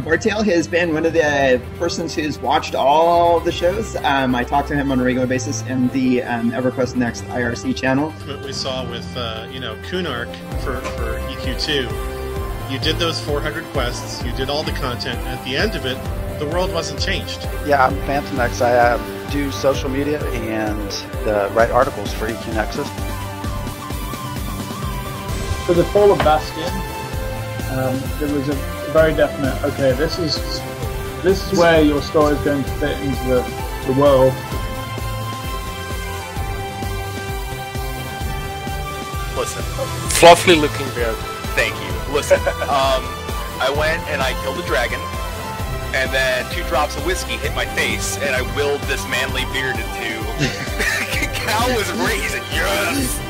Bartail has been one of the persons who's watched all the shows. I talk to him on a regular basis in the EverQuest Next IRC channel. What we saw with, Kunark for EQ2, you did those 400 quests, you did all the content, and at the end of it, the world wasn't changed. Yeah, I'm Phantom X. I do social media and write articles for EQ Nexus. For the Fall of Bastion, there was a very definite, okay, this is where your story is going to fit into the world. Listen, fluffy looking bear. Thank you. Listen, I went and I killed a dragon, and then 2 drops of whiskey hit my face, and I willed this manly beard into cow was raising. Yes.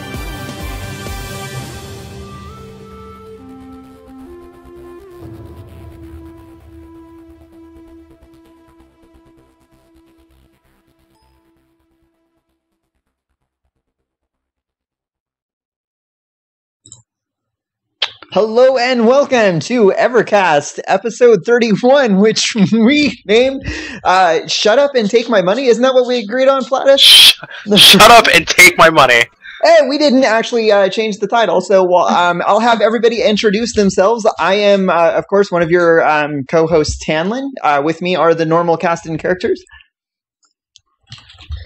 Hello and welcome to EverCast, episode 31, which we named Shut Up and Take My Money. Isn't that what we agreed on, Flatus? Shut up and take my money. Hey, we didn't actually change the title, so I'll have everybody introduce themselves. I am, of course, one of your co-hosts, Tanlin. With me are the normal cast and characters.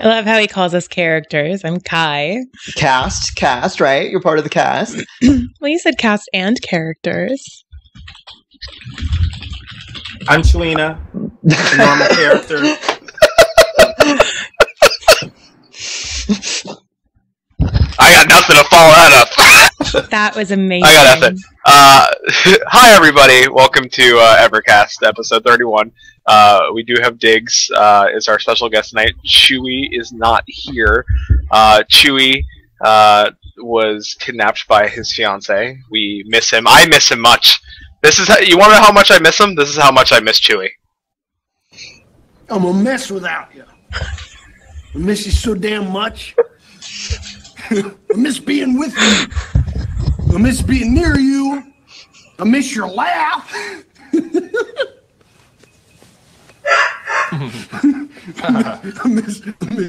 I love how he calls us characters. I'm Kai. Cast, right? You're part of the cast. Well, you said cast and characters. I'm Chelina, the normal character. I got nothing to follow that up. That was amazing. I got nothing. Hi, everybody. Welcome to EverCast, episode 31. We do have Diggs is our special guest tonight. Chewy is not here. Chewy was kidnapped by his fiance. We miss him. I miss him much. This is you want to know how much I miss him? This is how much I miss Chewy. I'm a mess without you. I miss you so damn much. I miss being with you. I miss being near you. I miss your laugh. I miss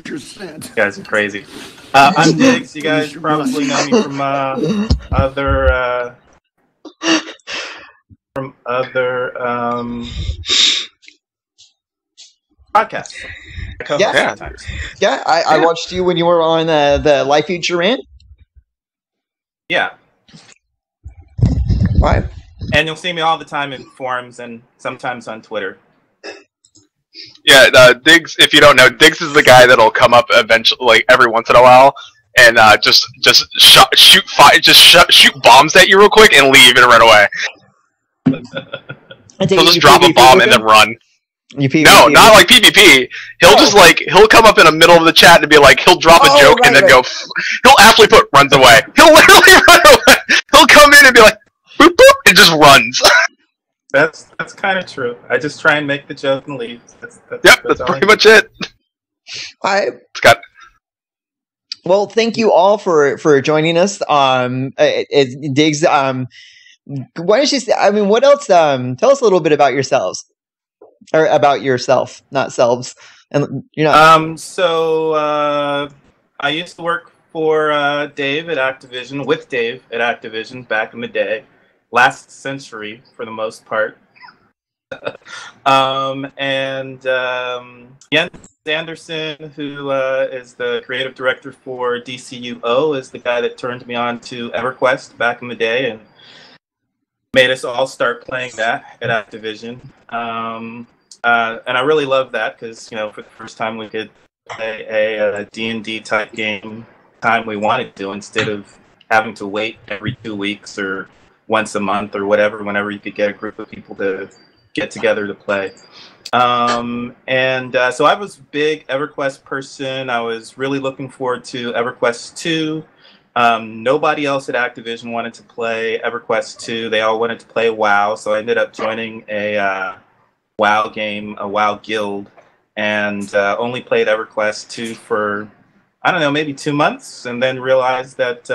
your scent. You guys are crazy. I'm Diggs. You guys probably know me from other podcasts. Yeah. I watched you when you were on the Life Future Rant. Yeah. Right. And you'll see me all the time in forums and sometimes on Twitter. Yeah, Diggs. If you don't know, Diggs is the guy that'll come up eventually, like every once in a while, and just shoot bombs at you real quick and leave and run away. He'll just drop a bomb and then run. No, not like PvP. He'll just he'll come up in the middle of the chat and be like, he'll drop a joke and then go. He'll actually put runs away. He'll literally run away. He'll come in and be like, boop boop, and just runs. That's kind of true. I just try and make the joke and leave. That's pretty much it. Scott. Well, thank you all for joining us. Diggs. Why don't you? What else? Tell us a little bit about yourselves, or about yourself, not selves. And you're not. I used to work for Dave at Activision, with Dave at Activision back in the day. Last century, for the most part. Jens Anderson, who is the creative director for DCUO, is the guy that turned me on to EverQuest back in the day and made us all start playing that at Activision. And I really love that because, for the first time we could play a D&D type game time we wanted to, instead of having to wait every 2 weeks or once a month or whatever, whenever you could get a group of people to get together to play. So I was a big EverQuest person. I was really looking forward to EverQuest 2. Nobody else at Activision wanted to play EverQuest 2. They all wanted to play WoW, so I ended up joining a WoW game, a WoW guild, and only played EverQuest 2 for, I don't know, maybe 2 months, and then realized that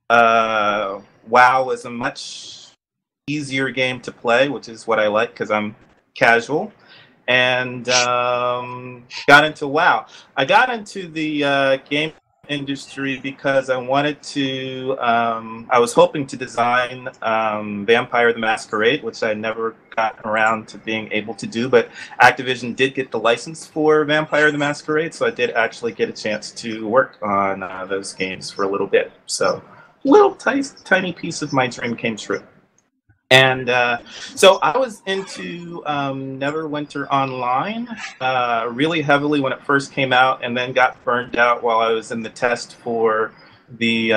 WoW was a much easier game to play, which is what I like because I'm casual, and got into WoW. I got into the game industry because I wanted to, I was hoping to design Vampire the Masquerade, which I never got around to being able to do, but Activision did get the license for Vampire the Masquerade, so I did actually get a chance to work on those games for a little bit. So a little tiny piece of my dream came true. And so I was into Neverwinter Online really heavily when it first came out, and then got burned out while I was in the test for the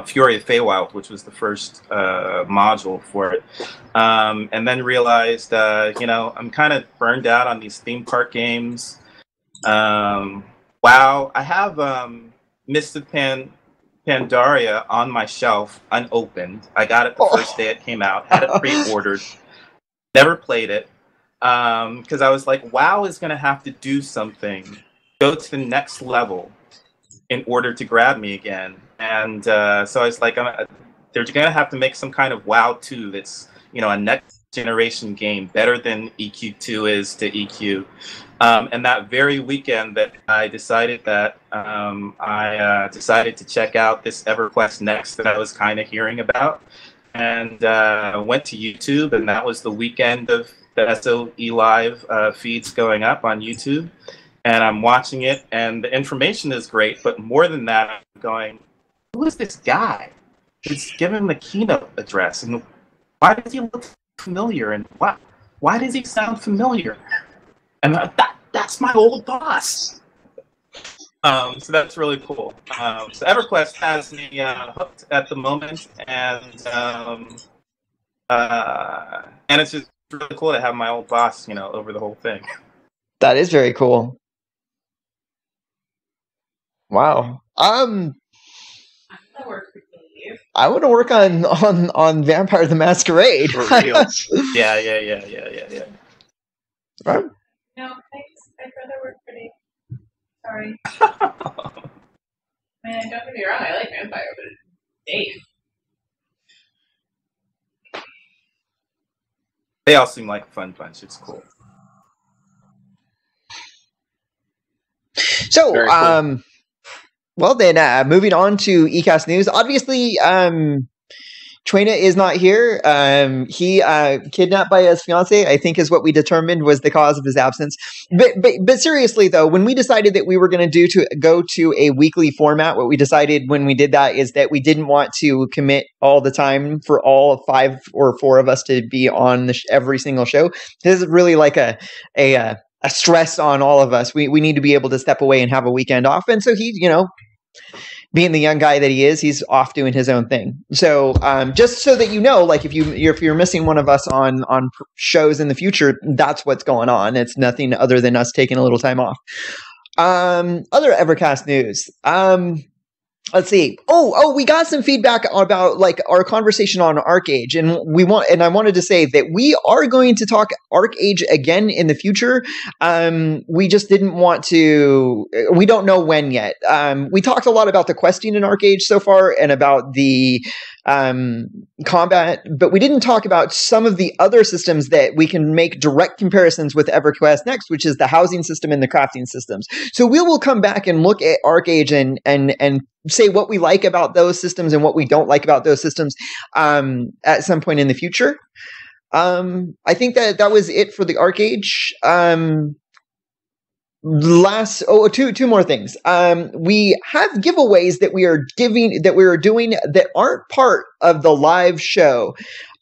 Fury of Feywild, which was the first module for it. And then realized, you know, I'm kind of burned out on these theme park games. WoW, I have Mist of Pandaria on my shelf, unopened. I got it the first day it came out, had it pre-ordered, never played it, because I was like, WoW is going to have to do something, go to the next level in order to grab me again. And so I was like, they're going to have to make some kind of WoW 2 that's, you know, a next generation game, better than EQ2 is to EQ. And that very weekend that I decided that I decided to check out this EverQuest Next that I was kind of hearing about, and went to YouTube, and that was the weekend of the SOE Live feeds going up on YouTube, and I'm watching it, and the information is great, but more than that, I'm going, who is this guy who's giving the keynote address, and why does he look familiar, and why does he sound familiar? And that's my old boss. So that's really cool. So EverQuest has me hooked at the moment, and it's just really cool to have my old boss, you know, over the whole thing. That is very cool. Wow. I want to work on Vampire the Masquerade. For reals. Yeah. Right. No, thanks. I'd rather work for Dave. Sorry. Man, don't get me wrong, I like Vampire, but Dave. They all seem like a fun bunch. It's cool. So, Very cool. Well then, moving on to ECAST news. Obviously, Trina is not here. He kidnapped by his fiance, I think, is what we determined was the cause of his absence. But seriously, though, when we decided that we were going to go to a weekly format, what we decided when we did that is that we didn't want to commit all the time for all 5 or 4 of us to be on every single show. This is really like a stress on all of us. We need to be able to step away and have a weekend off. And so he, you know, being the young guy that he is, he's off doing his own thing. So just so that you know, like if you're missing one of us on shows in the future, that's what's going on. It's nothing other than us taking a little time off. Other EverCast news. Let's see. Oh, we got some feedback about like our conversation on ArcAge, and I wanted to say that we are going to talk ArcAge again in the future. We just didn't want to. We don't know when yet. We talked a lot about the questing in ArcAge so far, and about the combat, but we didn't talk about some of the other systems that we can make direct comparisons with EverQuest Next, which is the housing system and the crafting systems. So we will come back and look at ArcAge and say what we like about those systems and what we don't like about those systems at some point in the future. I think that was it for the ArcAge. Two more things. We have giveaways that we are doing that aren't part of the live show.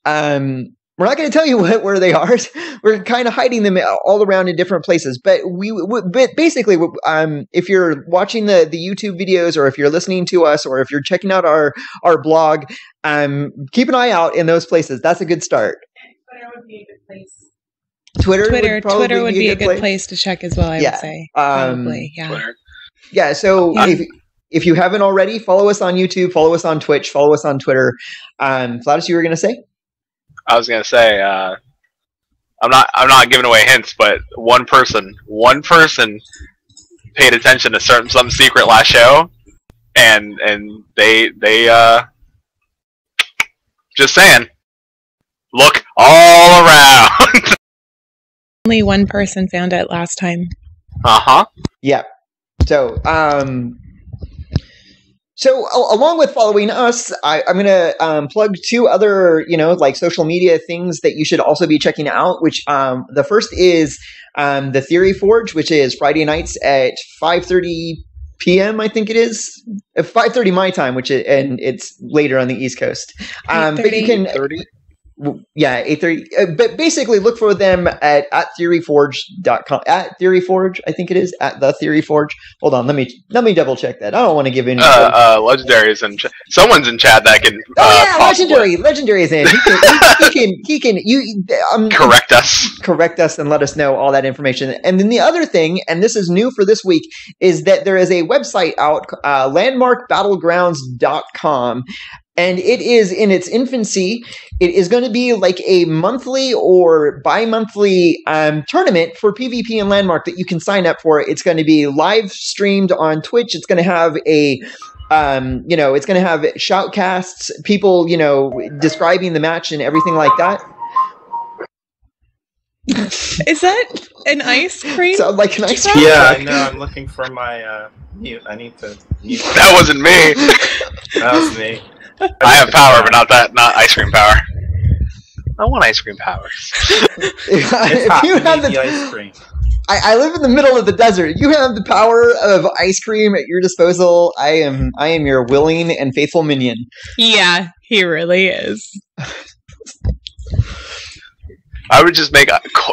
We're not going to tell you where they are. We're kind of hiding them all around in different places. But but basically, if you're watching the YouTube videos, or if you're listening to us, or if you're checking out our blog, keep an eye out in those places. That's a good start. Twitter would be a good place. Twitter would be a good place to check as well, I would say. Probably, yeah. Twitter. Yeah, so if you haven't already, follow us on YouTube, follow us on Twitch, follow us on Twitter. Flatus, you were going to say? I was going to say, I'm not giving away hints, but one person paid attention to some secret last show, and they just saying, look all around. Only one person found it last time. Yeah. So, along with following us, I'm going to plug 2 other, like social media things that you should also be checking out, which the first is the Theory Forge, which is Friday nights at 5:30 p.m., I think it is. 5:30 my time, and it's later on the East Coast. But you can... 30? Yeah, 8:30. But basically, look for them at theoryforge.com. At Theory Forge, I think it is. At the Theory Forge. Hold on, let me double check that. I don't want to give any. Legendary is in. Someone's in chat that can. Legendary is in. He can. Correct us. Correct us and let us know all that information. And then the other thing, and this is new for this week, is that there is a website out, landmarkbattlegrounds.com. And it is in its infancy. It is going to be like a monthly or bi-monthly tournament for PvP and Landmark that you can sign up for. It's going to be live streamed on Twitch. It's going to have it's going to have shoutcasts, people, describing the match and everything like that. Is that an ice cream? Sound like an ice cream? Yeah, I know. I'm looking for my mute. I need to mute. That wasn't me. That was me. I have power, but not ice cream power. I want ice cream powers. If you have the ice cream. I live in the middle of the desert. You have the power of ice cream at your disposal. I am your willing and faithful minion. Yeah, he really is. I would just make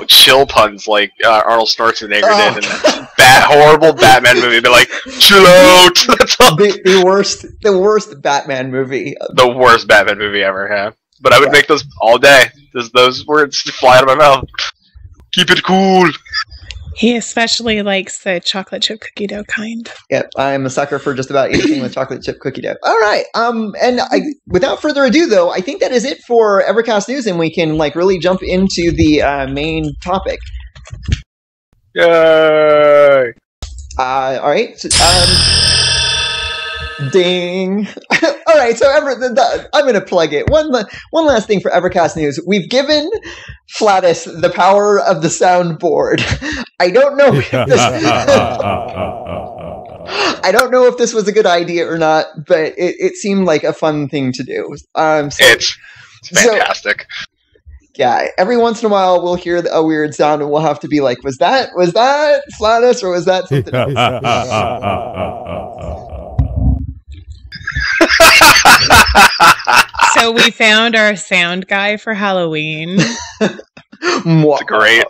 chill puns like Arnold Schwarzenegger did in that horrible Batman movie. They're like, chill out. That's all. The worst Batman movie. The worst Batman movie ever, yeah. But I would make those all day. Those words fly out of my mouth. Keep it cool. He especially likes the chocolate chip cookie dough kind. Yep, I'm a sucker for just about anything with chocolate chip cookie dough. All right, without further ado, though, I think that is it for EverCast News, and we can really jump into the main topic. Yay! All right. So, ding. All right, so I'm going to plug it. One last thing for EverCast News. We've given Flatus the power of the soundboard. I don't know if this was a good idea or not, but it seemed like a fun thing to do. It's fantastic. Yeah, every once in a while we'll hear a weird sound and we'll have to be like, was that Flatus or was that something else? So we found our sound guy for Halloween. It's great.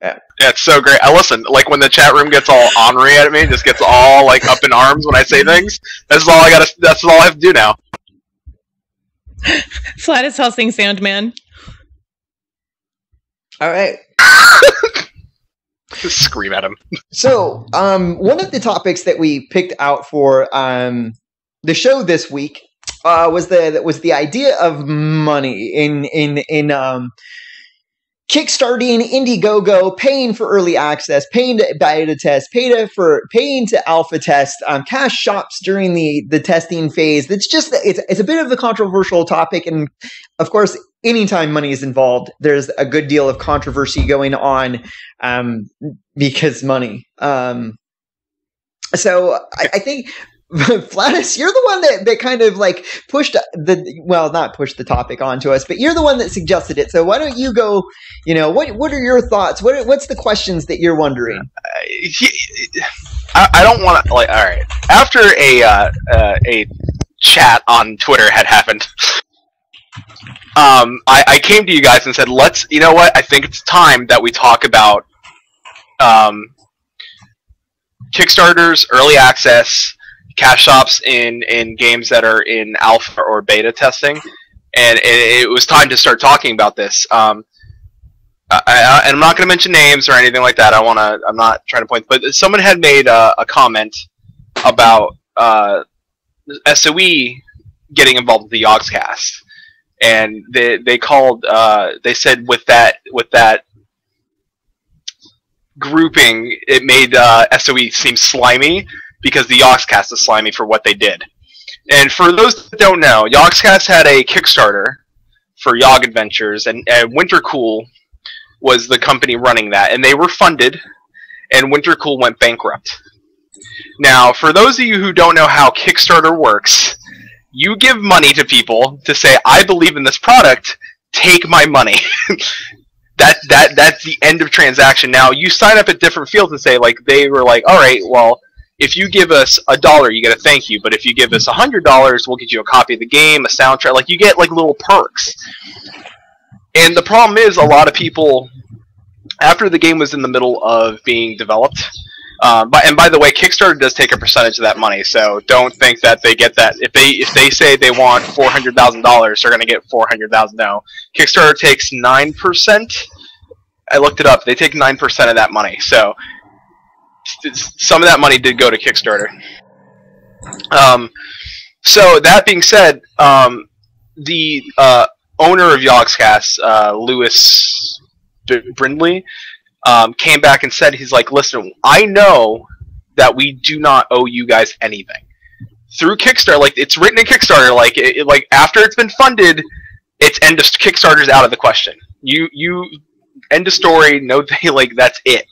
Yeah, it's so great. I listen, when the chat room gets all ornery at me, just gets all up in arms when I say things. That's all I have to do now. Flatus Helsing Sound Man. All right. Just scream at him. So, one of the topics that we picked out for the show this week was the idea of money in kickstarting Indiegogo, paying for early access, paying to beta test, paying to alpha test, cash shops during the testing phase. It's a bit of a controversial topic, and of course, anytime money is involved, there's a good deal of controversy going on because money. So I think. Flatus, you're the one that kind of pushed not pushed the topic onto us, but you're the one that suggested it. So why don't you go, what are your thoughts? What's the questions that you're wondering? I don't want to, all right. After a chat on Twitter had happened, I came to you guys and said, you know what? I think it's time that we talk about Kickstarters, early access, cash shops in games that are in alpha or beta testing, and it was time to start talking about this. And I'm not going to mention names or anything like that. I'm not trying to point, but someone had made a comment about SOE getting involved with the Yogscast, and they called. They said with that grouping, it made SOE seem slimy because the Yogscast is slimy for what they did. And for those that don't know, Yogscast had a Kickstarter for Yog Adventures, and Wintercool was the company running that, and they were funded, and Wintercool went bankrupt. Now, for those of you who don't know how Kickstarter works, you give money to people to say, I believe in this product, take my money. That's the end of transaction. Now, you sign up at different fields and say, like, they were like, all right, well, if you give us $1, you get a thank you, but if you give us $100, we'll get you a copy of the game, a soundtrack, like, you get, like, little perks. And the problem is, a lot of people, after the game was in the middle of being developed, and by the way, Kickstarter does take a percentage of that money, so don't think that they get that. If they say they want $400,000, they're going to get $400,000. No, Kickstarter takes 9%. I looked it up. They take 9% of that money, so some of that money did go to Kickstarter. So that being said, the owner of Yogscast, Lewis Brindley, came back and said, he's like, listen, I know that we do not owe you guys anything. Through Kickstarter, like, it's written in Kickstarter, like, like, after it's been funded, it's end of Kickstarter's out of the question. You end of story, no thing, like, that's it.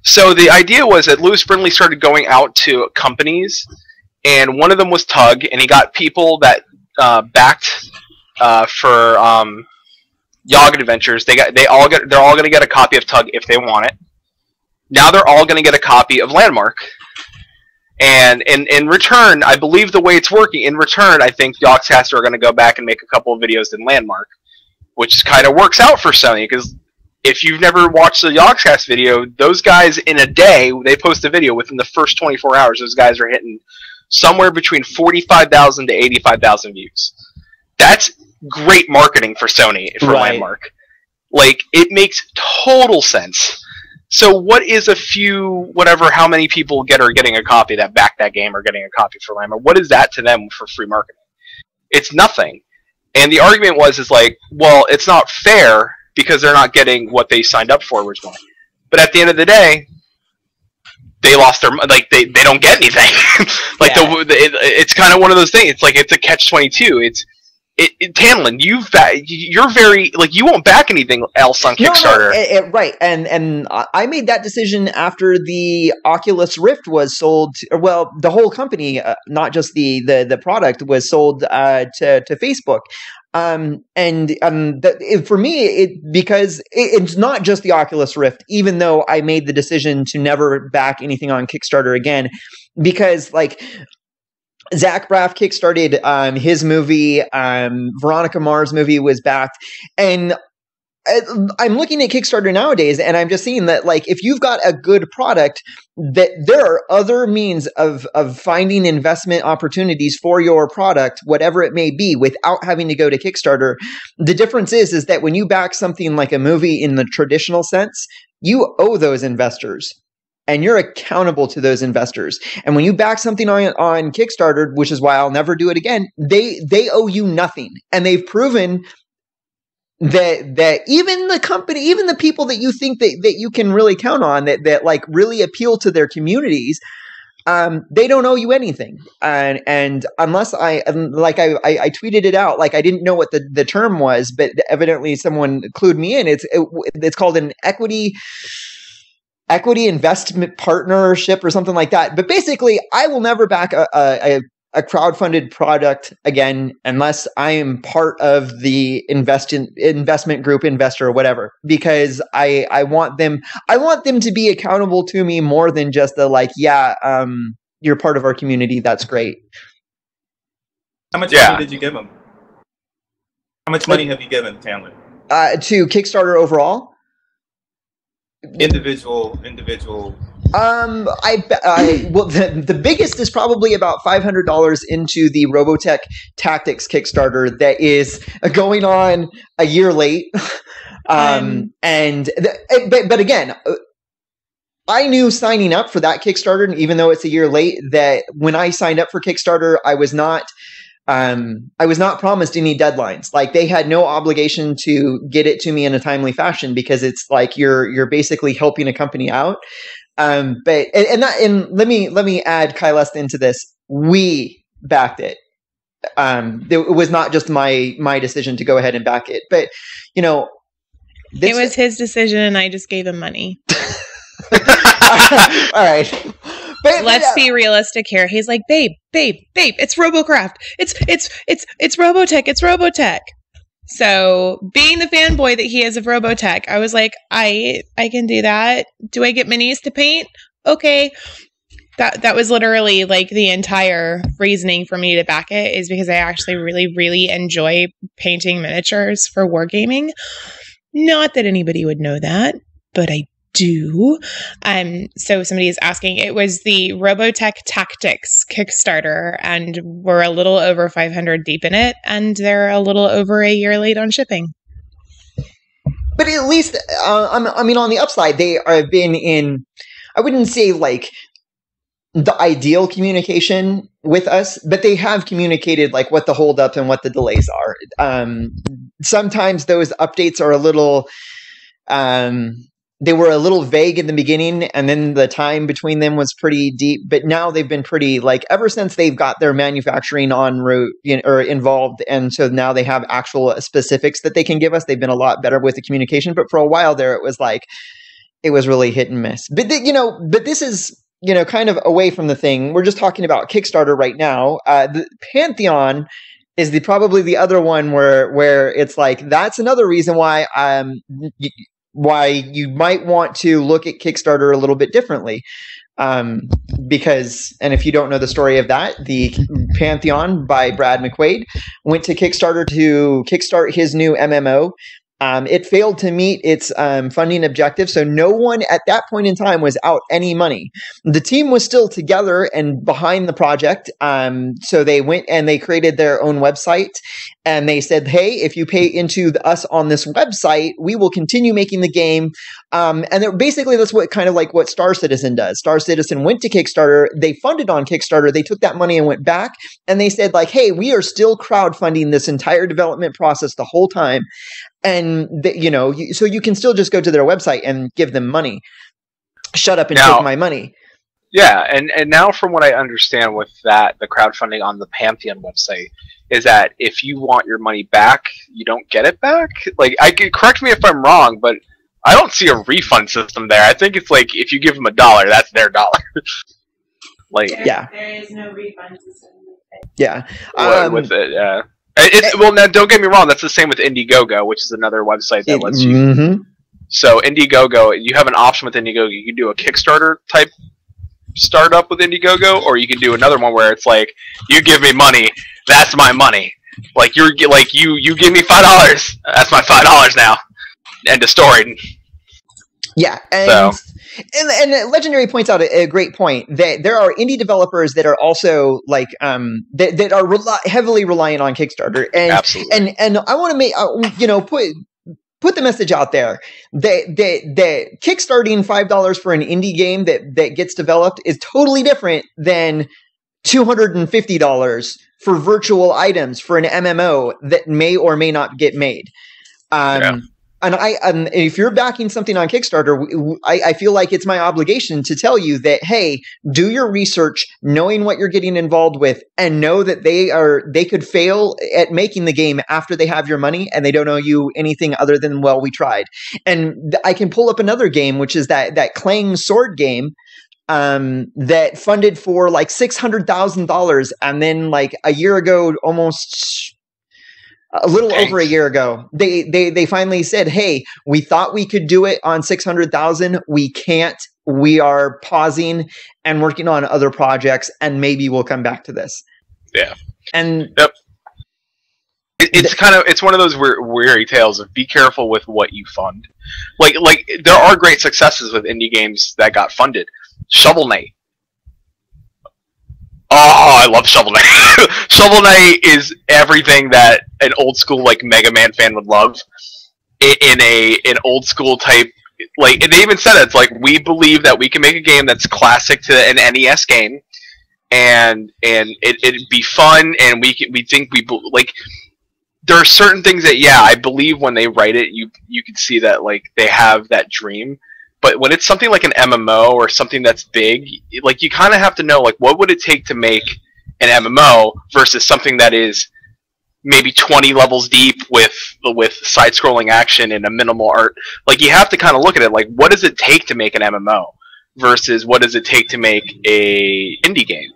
So the idea was that Lewis Brindley started going out to companies, and one of them was Tug, and he got people that backed for Yog Adventures. They're all going to get a copy of Tug if they want it. Now they're all going to get a copy of Landmark. And in return, I believe the way it's working, in return, I think Yogscast are going to go back and make a couple of videos in Landmark, which kind of works out for Sony, because if you've never watched the Yogscast video, those guys in a day, they post a video within the first 24 hours, those guys are hitting somewhere between 45,000 to 85,000 views. That's great marketing for Sony, for Landmark. Like, it makes total sense. So what is a few, whatever, how many people are getting a copy that back that game or getting a copy for Landmark? What is that to them for free marketing? It's nothing. And the argument is like, well, it's not fair because they're not getting what they signed up for originally. But at the end of the day, they lost their, like, they don't get anything. Like, it's kind of one of those things. It's like, it's a catch-22. Tanlin, you're very, like, you won't back anything else on Kickstarter. No, right, and I made that decision after the Oculus Rift was sold. Well, the whole company, not just the product, was sold to Facebook. For me, because it's not just the Oculus Rift, even though I made the decision to never back anything on Kickstarter again, because, like, Zach Braff kickstarted his movie, Veronica Mars movie was backed, and I'm looking at Kickstarter nowadays, and I'm just seeing that, like, if you've got a good product, that there are other means of finding investment opportunities for your product, whatever it may be, without having to go to Kickstarter. The difference is that when you back something like a movie in the traditional sense, you owe those investors. And you're accountable to those investors. And when you back something on Kickstarter, which is why I'll never do it again, they owe you nothing. And they've proven that even the company, even the people that you think that you can really count on, that like really appeal to their communities, they don't owe you anything. And unless I tweeted it out, like, I didn't know what the term was, but evidently someone clued me in. It's called an equity investment partnership or something like that. But basically, I will never back a crowdfunded product again unless I am part of the investment group investor or whatever, because I want them to be accountable to me more than just the, like, you're part of our community. That's great. How much money did you give them? How much money have you given, Tanlin? To Kickstarter overall? Individual. Well, the biggest is probably about $500 into the Robotech Tactics Kickstarter that is going on a year late. But again, I knew signing up for that Kickstarter, even though it's a year late, that when I signed up for Kickstarter, I was not I was not promised any deadlines. Like, they had no obligation to get it to me in a timely fashion, because it's like you're basically helping a company out. But let me add Kylest into this. We backed it. It was not just my decision to go ahead and back it, but it was his decision, and I just gave him money. All right. But let's be realistic here. He's like, babe, it's Robocraft. It's Robotech. It's Robotech. So, being the fanboy that he is of Robotech, I was like, I can do that. Do I get minis to paint? Okay. That was literally like the entire reasoning for me to back it, is because I actually really, really enjoy painting miniatures for wargaming. Not that anybody would know that, but I do. So somebody is asking, it was the Robotech Tactics Kickstarter, and we're a little over 500 deep in it, and they're a little over a year late on shipping. But at least, I mean, on the upside, they have been in, I wouldn't say like the ideal communication with us, but they have communicated like what the holdup and what the delays are. Sometimes those updates are a little, they were a little vague in the beginning, and then the time between them was pretty deep. But now they've been pretty, like, ever since they've got their manufacturing en route, or involved, and so now they have actual specifics that they can give us. They've been a lot better with the communication. But for a while there, it was like, it was really hit and miss. But but this is, kind of away from the thing. We're just talking about Kickstarter right now. The Pantheon is probably the other one where it's like, that's another reason why why you might want to look at Kickstarter a little bit differently. Because, and if you don't know the story of that, the Pantheon by Brad McQuaid went to Kickstarter to kickstart his new MMO. It failed to meet its funding objective, so no one at that point in time was out any money. The team was still together and behind the project, so they went and they created their own website, and they said, hey, if you pay into us on this website, we will continue making the game. And basically that's what kind of like what Star Citizen does. Star Citizen went to Kickstarter, they funded on Kickstarter, they took that money and went back, and they said like, hey, we are still crowdfunding this entire development process the whole time. And, so you can still just go to their website and give them money. Shut up and take my money. Yeah, and now from what I understand with that, the crowdfunding on the Pantheon website, is that if you want your money back, you don't get it back? Like, correct me if I'm wrong, but I don't see a refund system there. I think it's like, if you give them $1, that's their $1. Like, yeah. There is no refund system. Yeah. With it, yeah. Well, now don't get me wrong. That's the same with Indiegogo, which is another website that lets you. Mm-hmm. So Indiegogo, you have an option with Indiegogo. You can do a Kickstarter type startup with Indiegogo, or you can do another one where it's like, you give me money, that's my money. Like you give me $5, that's my $5 now. End of story. Yeah, and Legendary points out a great point that there are indie developers that are also like that are heavily reliant on Kickstarter, and absolutely. And I want to make put the message out there that kickstarting $5 for an indie game that gets developed is totally different than $250 for virtual items for an MMO that may or may not get made. And if you're backing something on Kickstarter, I feel like it's my obligation to tell you that, hey, do your research, knowing what you're getting involved with, and know that they could fail at making the game after they have your money and they don't owe you anything other than, well, we tried. And I can pull up another game, which is that Clang sword game that funded for like $600,000, and then like a year ago, almost a little over a year ago, they finally said, hey, we thought we could do it on 600,000. We can't. We are pausing and working on other projects, and maybe we'll come back to this. Yeah. And yep. It's one of those weary tales of be careful with what you fund. Like there are great successes with indie games that got funded. Shovel Knight. Oh, I love Shovel Knight. Shovel Knight is everything that an old school like Mega Man fan would love in an old school type. Like, and they even said it. It's like, we believe that we can make a game that's classic to an NES game, and it'd be fun, and we think like. There are certain things that, yeah, I believe when they write it, you can see that like they have that dream. But when it's something like an MMO or something that's big, like you kind of have to know like what would it take to make an MMO versus something that is maybe 20 levels deep with side-scrolling action and a minimal art. Like you have to kind of look at it like what does it take to make an MMO versus what does it take to make a indie game.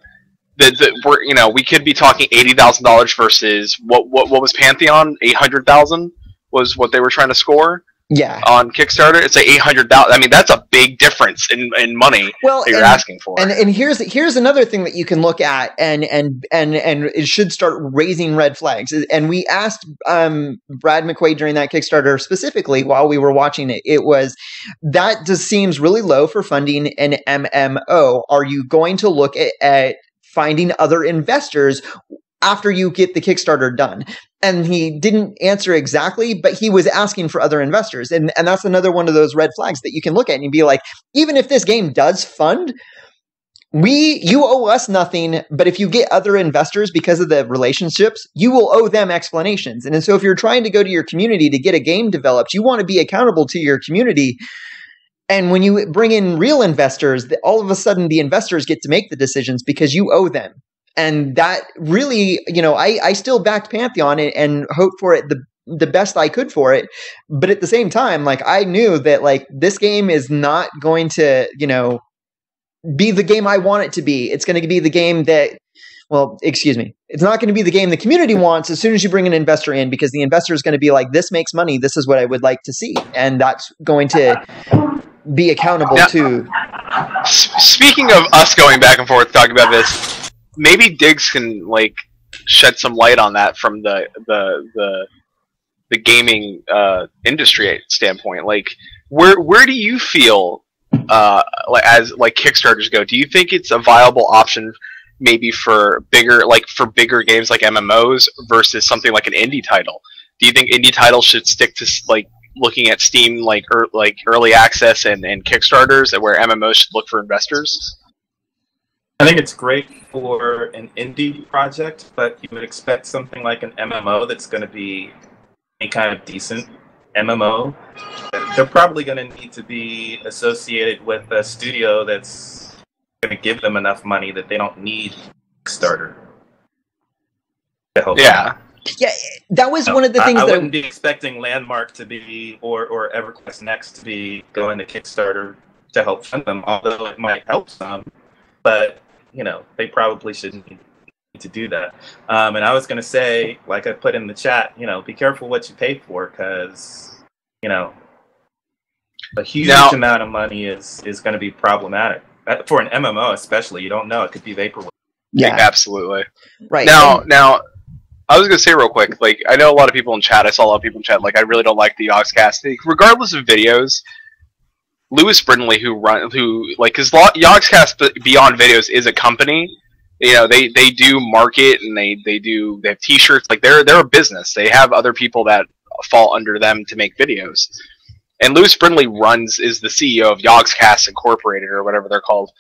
We could be talking $80,000 versus what was Pantheon? 800,000 was what they were trying to score. Yeah. On Kickstarter, it's like 800,000. I mean, that's a big difference in money that you're asking for. And here's another thing that you can look at, and it should start raising red flags. And we asked Brad McQuaid during that Kickstarter specifically while we were watching it. It was that just seems really low for funding an MMO. Are you going to look at finding other investors after you get the Kickstarter done? And he didn't answer exactly, but he was asking for other investors. And that's another one of those red flags that you can look at and be like, even if this game does fund, you owe us nothing, but if you get other investors because of the relationships, you will owe them explanations. And so if you're trying to go to your community to get a game developed, you want to be accountable to your community. And when you bring in real investors, all of a sudden the investors get to make the decisions because you owe them. And that really, I still backed Pantheon and hoped for it the best I could for it. But at the same time, like I knew that like this game is not going to, be the game I want it to be. It's going to be the game that, it's not going to be the game the community wants as soon as you bring an investor in, because the investor is going to be like, this makes money. This is what I would like to see. And that's going to be accountable to. Speaking of us going back and forth talking about this, maybe Diggs can like shed some light on that from the gaming industry standpoint. Like, where do you feel as Kickstarters go? Do you think it's a viable option, maybe for bigger games like MMOs versus something like an indie title? Do you think indie titles should stick to like looking at Steam like early access and Kickstarters, where MMOs should look for investors? I think it's great for an indie project, but you would expect something like an MMO that's going to be any kind of decent MMO. They're probably going to need to be associated with a studio that's going to give them enough money that they don't need Kickstarter to help them. Yeah, that was one of the things I that wouldn't be expecting Landmark to be or EverQuest Next to be going to Kickstarter to help fund them, although it might help some. But they probably shouldn't need to do that. And I was going to say, like I put in the chat, be careful what you pay for, because a huge amount of money is going to be problematic for an MMO, especially. You don't know; it could be vaporware. Yeah, absolutely. Right now. I was going to say real quick, like, I know a lot of people in chat, I saw a lot of people in chat, like, I really don't like the Yogscast. Regardless of videos, Lewis Brindley, because Yogscast Beyond Videos is a company, they do market, and they have t-shirts, like, they're a business. They have other people that fall under them to make videos. And Lewis Brindley is the CEO of Yogscast Incorporated, or whatever they're called.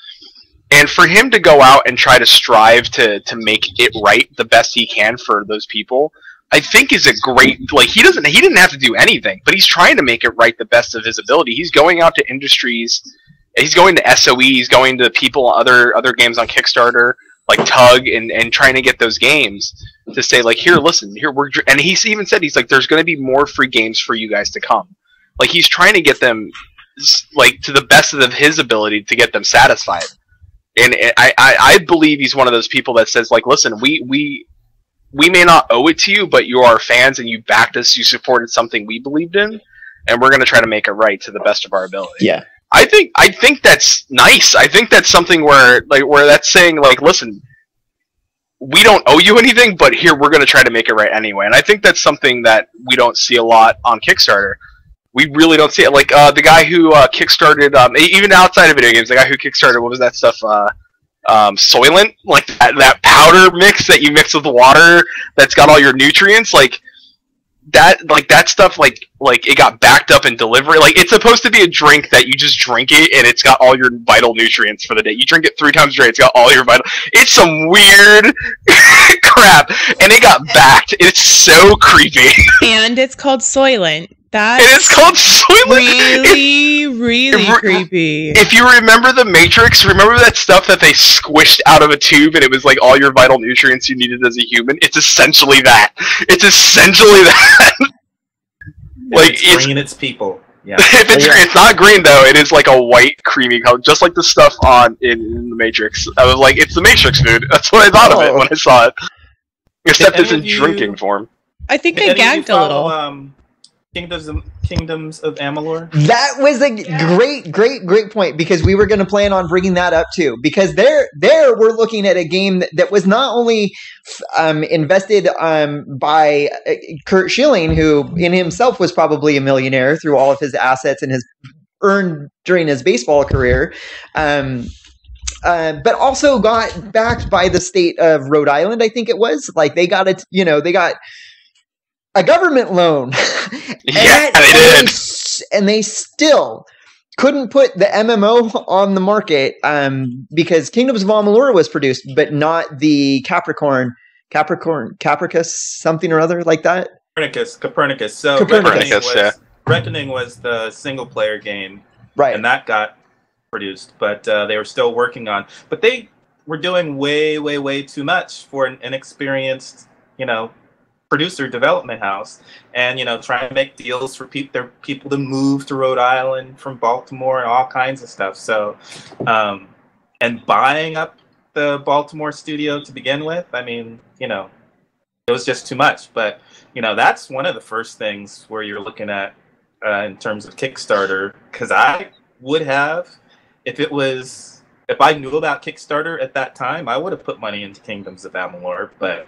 And for him to go out and try to strive to make it right the best he can for those people, I think is a great, like, he didn't have to do anything, but he's trying to make it right the best of his ability. He's going out to industries, he's going to SOE, he's going to people, other games on Kickstarter, like Tug, and trying to get those games to say, like, here, listen, and he's even said, he's like, there's going to be more free games for you guys to come. Like, he's trying to get them, like, to the best of his ability to get them satisfied. And I believe he's one of those people that says, like, listen, we may not owe it to you, but you are our fans and you backed us, you supported something we believed in, and we're going to try to make it right to the best of our ability. Yeah. I think that's nice. I think that's something where that's saying, like, listen, we don't owe you anything, but here, we're going to try to make it right anyway. And I think that's something that we don't see a lot on Kickstarter. We really don't see it. Like, the guy who kickstarted, even outside of video games, the guy who kickstarted, what was that stuff? Soylent? Like, that powder mix that you mix with water that's got all your nutrients? Like, that stuff like it got backed up in delivery. Like, it's supposed to be a drink that you just drink it and it's got all your vital nutrients for the day. You drink it 3 times a day, it's got all your vital. It's some weird crap, and it got backed. It's so creepy. And it's called Soylent. And it's called Soylent. Really creepy. If you remember The Matrix, remember that stuff that they squished out of a tube and it was like all your vital nutrients you needed as a human? It's essentially that. Like, it's green, it's people. Yeah. If it's not green though, it is like a white creamy color, just like the stuff in The Matrix. I was like, it's The Matrix food. That's what I thought of it when I saw it. Except it's in drinking form. I think they gagged a little. Kingdoms of Amalur. That was a great point, because we were going to plan on bringing that up too. Because there we're looking at a game that was not only invested by Kurt Schilling, who in himself was probably a millionaire through all of his assets and his earned during his baseball career, but also got backed by the state of Rhode Island. I think it was like they got it. They got a government loan. Yeah, they did. And they still couldn't put the MMO on the market because Kingdoms of Amalur was produced, but not the Capricus, something or other like that. Copernicus. So Reckoning was the single player game, right? And that got produced, but they were still working on. But they were doing way too much for an inexperienced, producer development house, and trying to make deals for their people to move to Rhode Island from Baltimore and all kinds of stuff. So, and buying up the Baltimore studio to begin with, I mean, it was just too much. But that's one of the first things where you're looking at in terms of Kickstarter, because I would have, if I knew about Kickstarter at that time, I would have put money into Kingdoms of Amalur, but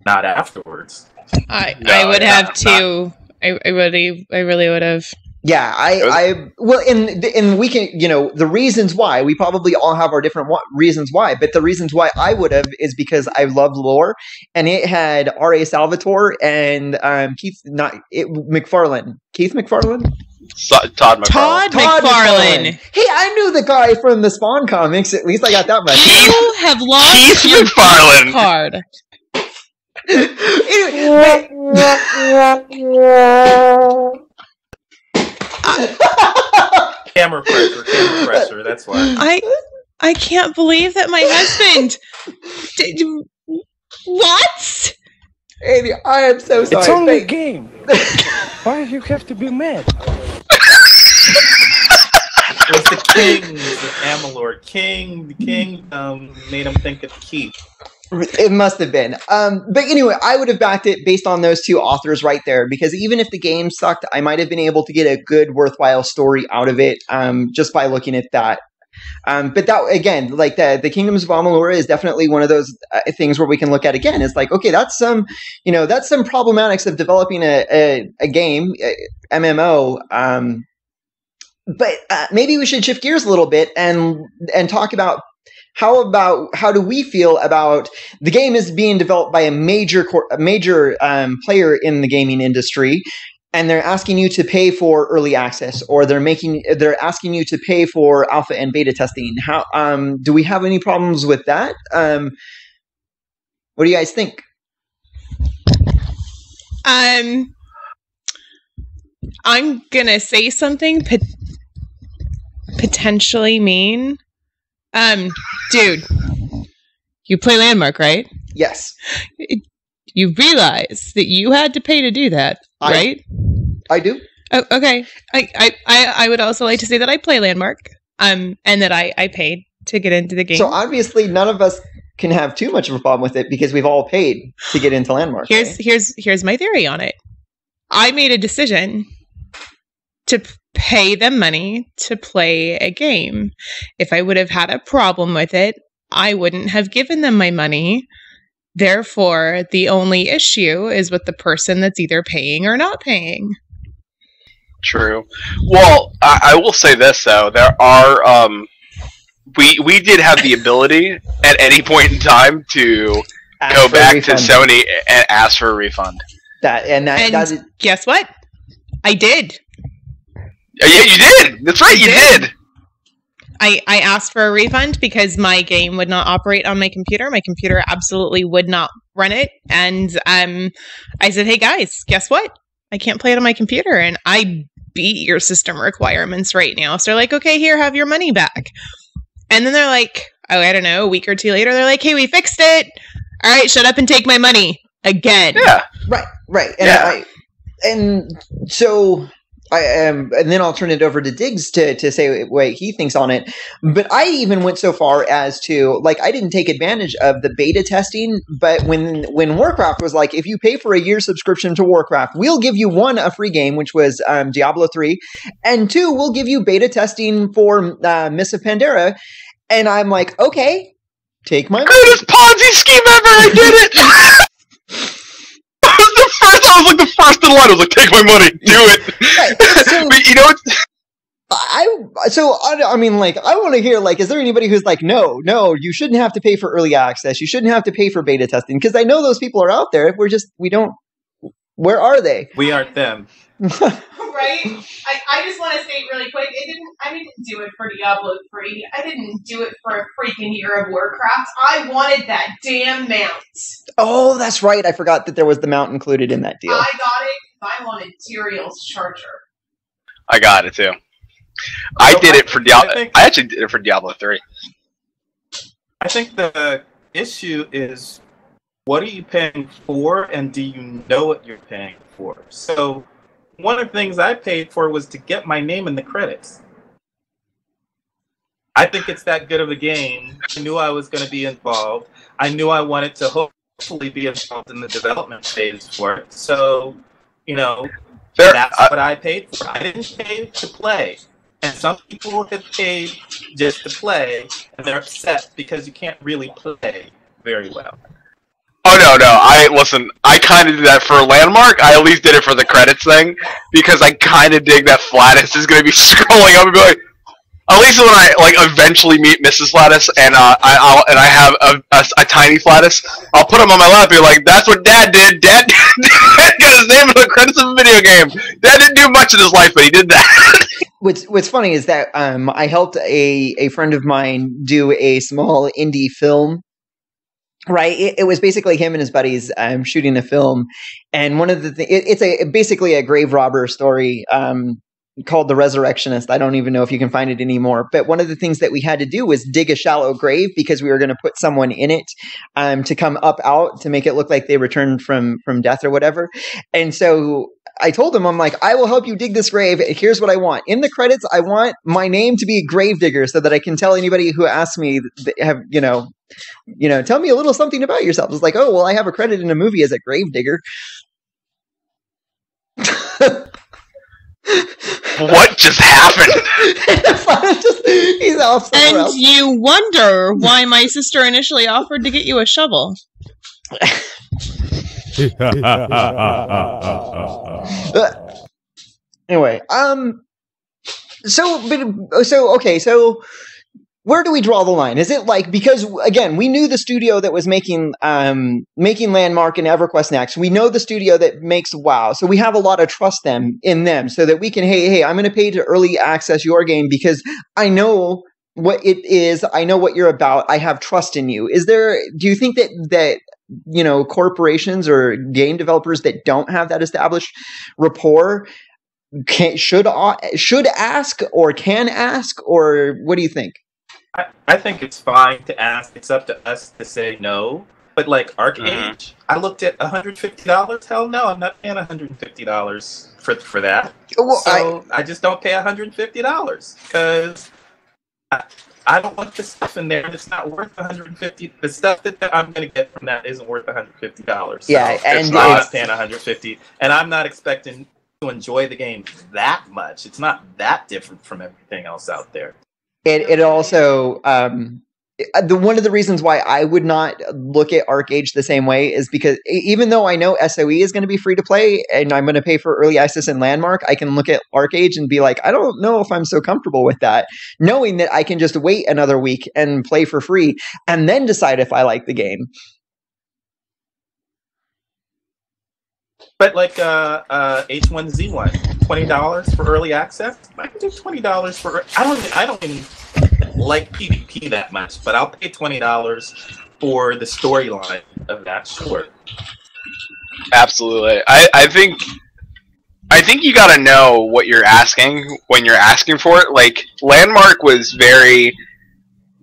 not afterwards. I would have too. I really would have. Yeah, well, and we can, the reasons why, we probably all have our different reasons why, but the reasons why I would have is because I loved lore, and it had R.A. Salvatore and Keith McFarlane. Todd McFarlane. Hey, I knew the guy from the Spawn comics. At least I got that much. You have lost Keith your McFarlane card. Camera pressure, that's why. I can't believe that my husband what? Amy, I am so sorry. It's only a game. Why do you have to be mad? It was the kings of Amalur. The king made him think of Keith. It must have been. But anyway, I would have backed it based on those two authors right there, because even if the game sucked, I might have been able to get a good, worthwhile story out of it just by looking at that. But that, again, like the Kingdoms of Amalur is definitely one of those things where we can look at again. It's like, okay, that's some problematics of developing a game, MMO. But maybe we should shift gears a little bit and talk about how do we feel about the game is being developed by a major player in the gaming industry, and they're asking you to pay for early access, or they're asking you to pay for alpha and beta testing. How do we have any problems with that? What do you guys think? I'm gonna say something potentially mean. Dude, you play Landmark, right? Yes. You realize that you had to pay to do that, right? I do. Oh, okay. I would also like to say that I play Landmark, and that I paid to get into the game. So obviously, none of us can have too much of a problem with it because we've all paid to get into Landmark. Here's my theory on it. I made a decision to pay them money to play a game. If I would have had a problem with it, I wouldn't have given them my money. Therefore, the only issue is with the person that's either paying or not paying. True. Well, I will say this though: there are we did have the ability at any point in time to go back to Sony and ask for a refund. And guess what? I did. Yeah, you did. That's right, you did. I asked for a refund because my game would not operate on my computer. My computer absolutely would not run it. And I said, hey guys, guess what? I can't play it on my computer. And I beat your system requirements right now. So they're like, okay, here, have your money back. And then they're like, oh, I don't know, a week or two later, they're like, hey, we fixed it. All right, shut up and take my money again. Yeah. Right. And and then I'll turn it over to Diggs to say what he thinks on it. But I even went so far as to, like, I didn't take advantage of the beta testing, but when Warcraft was like, if you pay for a year subscription to Warcraft, we'll give you one, a free game, which was Diablo 3, and two, we'll give you beta testing for Mists of Pandaria. And I'm like, okay, take my money. Greatest Ponzi scheme ever, I did it! I was like the first in line. I was like, take my money, do it. Right. So, but you know what? I mean, like, I want to hear, like, is there anybody who's like, no, you shouldn't have to pay for early access. You shouldn't have to pay for beta testing. Because I know those people are out there. Where are they? We aren't them. Right? I just want to state really quick, I didn't do it for Diablo 3. I didn't do it for a freaking year of Warcraft. I wanted that damn mount. Oh, that's right. I forgot that there was the mount included in that deal. I got it because I wanted Tyrael's charger. I got it too. I actually did it for Diablo 3. I think the issue is, what are you paying for, and do you know what you're paying for? So one of the things I paid for was to get my name in the credits. I think it's that good of a game. I knew I was going to be involved. I knew I wanted to hopefully be involved in the development phase for it. So, that's what I paid for. I didn't pay to play. And some people have paid just to play, and they're upset because you can't really play very well. Oh, no. I kind of did that for Landmark. I at least did it for the credits thing, because I kind of dig that Flatus is going to be scrolling up and be like, at least when I eventually meet Mrs. Flatus and I have a tiny Flatus, I'll put him on my lap and be like, that's what Dad did. Dad got his name in the credits of a video game. Dad didn't do much in his life, but he did that. What's funny is that I helped a friend of mine do a small indie film. Right, it was basically him and his buddies shooting a film, and one of the it's basically a grave robber story called The Resurrectionist. I don't even know if you can find it anymore. But one of the things that we had to do was dig a shallow grave because we were going to put someone in it to come up out to make it look like they returned from death or whatever. And so I told him, I'm like, I will help you dig this grave. Here's what I want. In the credits, I want my name to be Gravedigger so that I can tell anybody who asks me, tell me a little something about yourself. It's like, oh, well, I have a credit in a movie as a Gravedigger. What just happened? He's off somewhere else. You wonder why my sister initially offered to get you a shovel. Anyway, so where do we draw the line? Is it like, because again, we knew the studio that was making Landmark and EverQuest next. We know the studio that makes WoW, so we have a lot of trust in them, so that we can, hey, I'm going to pay to early access your game because I know what it is. I know what you're about. I have trust in you. Do you think that corporations or game developers that don't have that established rapport should ask or can ask, or what do you think? I think it's fine to ask. It's up to us to say no. But like Arcade, I looked at $150. Hell no, I'm not paying $150 for that. Well, I just don't pay $150 because I don't want the stuff in there. It's not worth $150. The stuff that I'm going to get from that isn't worth $150. So yeah, and I'm not paying $150, and I'm not expecting to enjoy the game that much. It's not that different from everything else out there. It also one of the reasons why I would not look at ArcAge the same way is because even though I know SOE is going to be free to play and I'm going to pay for early access and Landmark, I can look at ArcAge and be like, I don't know if I'm so comfortable with that, knowing that I can just wait another week and play for free and then decide if I like the game. But like H1Z1, $20 for early access. I can do $20 for. I don't even like PvP that much, but I'll pay $20 for the storyline of that. Sure. Absolutely. I think you got to know what you're asking when you're asking for it. Like Landmark was very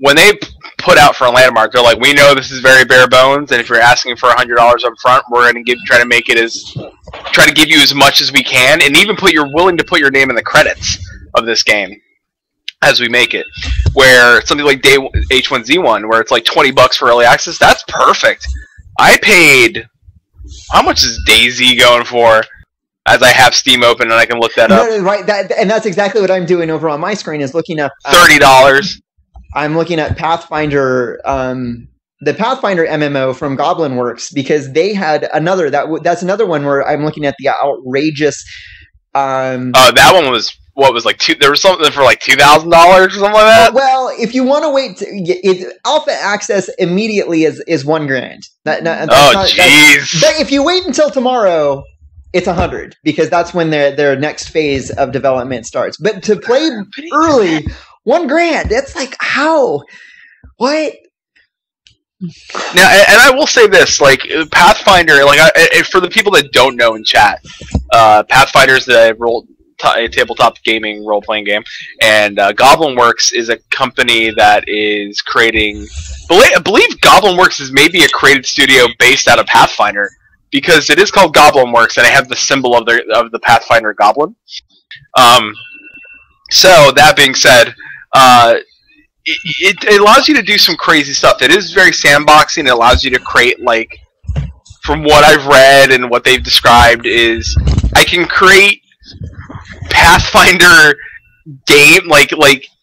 when they put out for a Landmark, they're like, we know this is very bare bones, and if you're asking for $100 up front, we're going to try to give you as much as we can, and even you're willing to put your name in the credits of this game as we make it. Where something like Day H1Z1, where it's like $20 for early access, that's perfect. I paid. How much is DayZ going for? As I have Steam open and I can look that up. No, right, and that's exactly what I'm doing over on my screen. Is looking up $30. I'm looking at Pathfinder, the Pathfinder MMO from Goblin Works, because they had another. That's another one where I'm looking at the outrageous. That one was what was like there was something for like $2,000 or something like that. Well, if you want to wait, alpha access immediately is $1,000. Jeez! But if you wait until tomorrow, it's $100 because that's when their next phase of development starts. But to play early, $1,000. That's like how? What? Now, and I will say this: like Pathfinder, like for the people that don't know in chat, Pathfinder is the tabletop gaming role-playing game, and Goblin Works is a company that is creating. I believe Goblin Works is maybe a created studio based out of Pathfinder, because it is called Goblin Works, and they have the symbol of the Pathfinder Goblin. So that being said, it allows you to do some crazy stuff. It is very sandboxing. It allows you to create, like, from what I've read and what they've described, is I can create Pathfinder game, like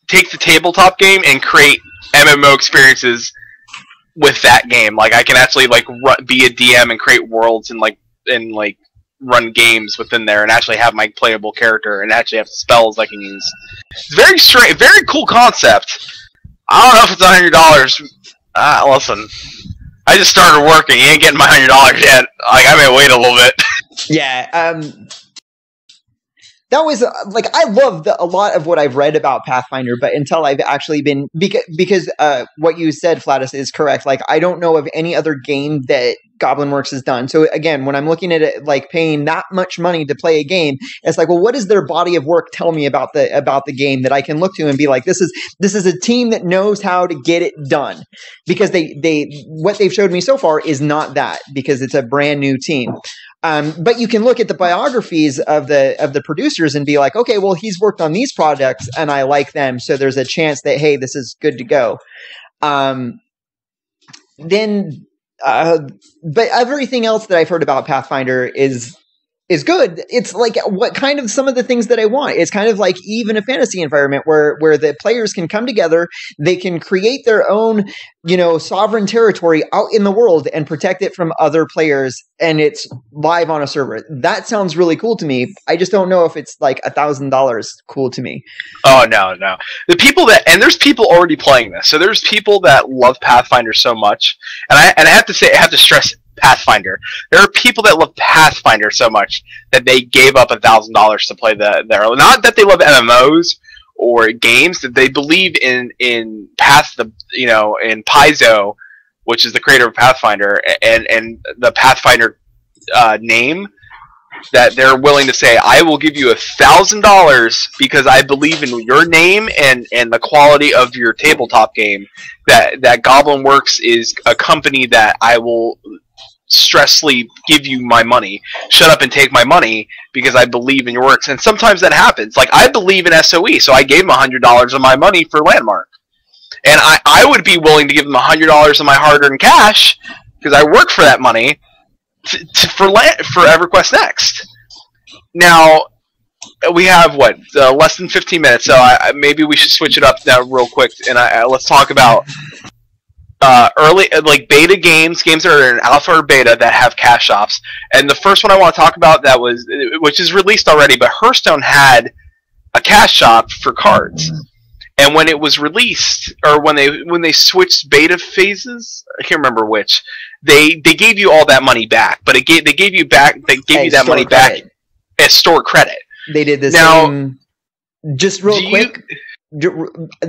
take the tabletop game and create MMO experiences with that game. Like I can actually be a DM and create worlds and run games within there and actually have my playable character and actually have spells I can use. It's very strange, very cool concept. I don't know if it's $100. Listen, I just started working. You ain't getting my $100 yet. Like I may wait a little bit. Yeah. That was I love a lot of what I've read about Pathfinder, but until I've actually been because what you said, Flatus, is correct. Like I don't know of any other game that Goblin Works has done. So again, when I'm looking at it, like paying that much money to play a game, it's like, well, what does their body of work tell me about the game that I can look to and be like, this is a team that knows how to get it done, because what they've showed me so far is not that, because it's a brand new team. But you can look at the biographies of the producers and be like, okay, well, he's worked on these projects and I like them, so there's a chance that, hey, this is good to go. But everything else that I've heard about Pathfinder is good. It's like what kind of some of the things that I want. It's kind of like even a fantasy environment where the players can come together, they can create their own, sovereign territory out in the world and protect it from other players, and it's live on a server. That sounds really cool to me. I just don't know if it's like $1,000 cool to me. Oh no. There's people already playing this. So there's people that love Pathfinder so much, and I have to stress Pathfinder. There are people that love Pathfinder so much that they gave up $1,000 to play their. Not that they love MMOs or games, that they believe in Paizo, which is the creator of Pathfinder, and the Pathfinder name, that they're willing to say, I will give you $1,000 because I believe in your name and the quality of your tabletop game. That Goblin Works is a company that I will stressfully give you my money. Shut up and take my money because I believe in your works. And sometimes that happens. Like I believe in SOE, so I gave him $100 of my money for Landmark. And I would be willing to give him $100 of my hard-earned cash because I work for that money for EverQuest Next. Now we have less than 15 minutes, so maybe we should switch it up now real quick and let's talk about early beta games that are in alpha or beta that have cash shops. And the first one I want to talk about which is released already, but Hearthstone had a cash shop for cards. And when it was released, or when they switched beta phases, I can't remember which, they gave you all that money back, but they gave you that money back as store credit. They did the same. Just real quick,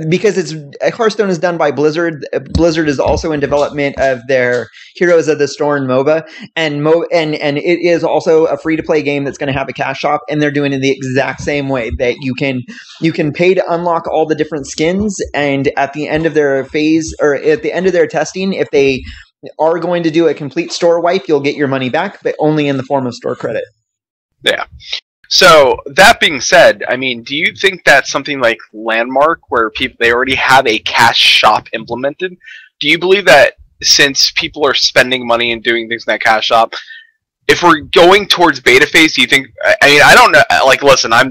because Hearthstone is done by Blizzard. Blizzard is also in development of their Heroes of the Storm MOBA, and it is also a free to play game that's going to have a cash shop, and they're doing it the exact same way that you can pay to unlock all the different skins, and at the end of their phase or at the end of their testing, if they are going to do a complete store wipe, you'll get your money back, but only in the form of store credit. Yeah. So that being said, I mean, do you think that something like Landmark, where they already have a cash shop implemented, do you believe that since people are spending money and doing things in that cash shop, if we're going towards beta phase, do you think? I mean, I don't know. Like, listen, I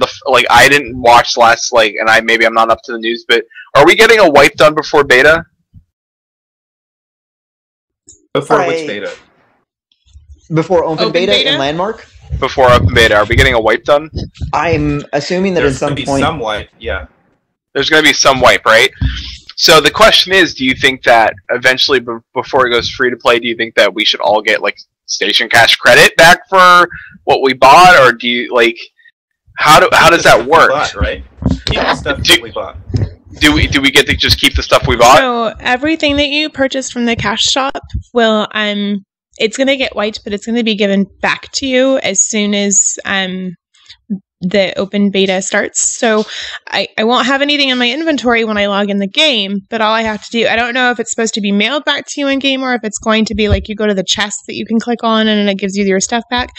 didn't watch last and I'm not up to the news, but are we getting a wipe done before beta? Before which beta? Before open beta and Landmark? Before open beta, are we getting a wipe done? I'm assuming that at some point... some wipe, yeah. There's going to be some wipe, right? So the question is, do you think that eventually, before it goes free to play, do you think that we should all get like station cash credit back for what we bought, or do you how does that work? Bought, right? Keep the stuff that we bought. Do we get to just keep the stuff we bought? So everything that you purchased from the cash shop will it's going to get wiped, but it's going to be given back to you as soon as the open beta starts. So I won't have anything in my inventory when I log in the game, but all I have to do, I don't know if it's supposed to be mailed back to you in game or if it's going to be like you go to the chest that you can click on and it gives you your stuff back.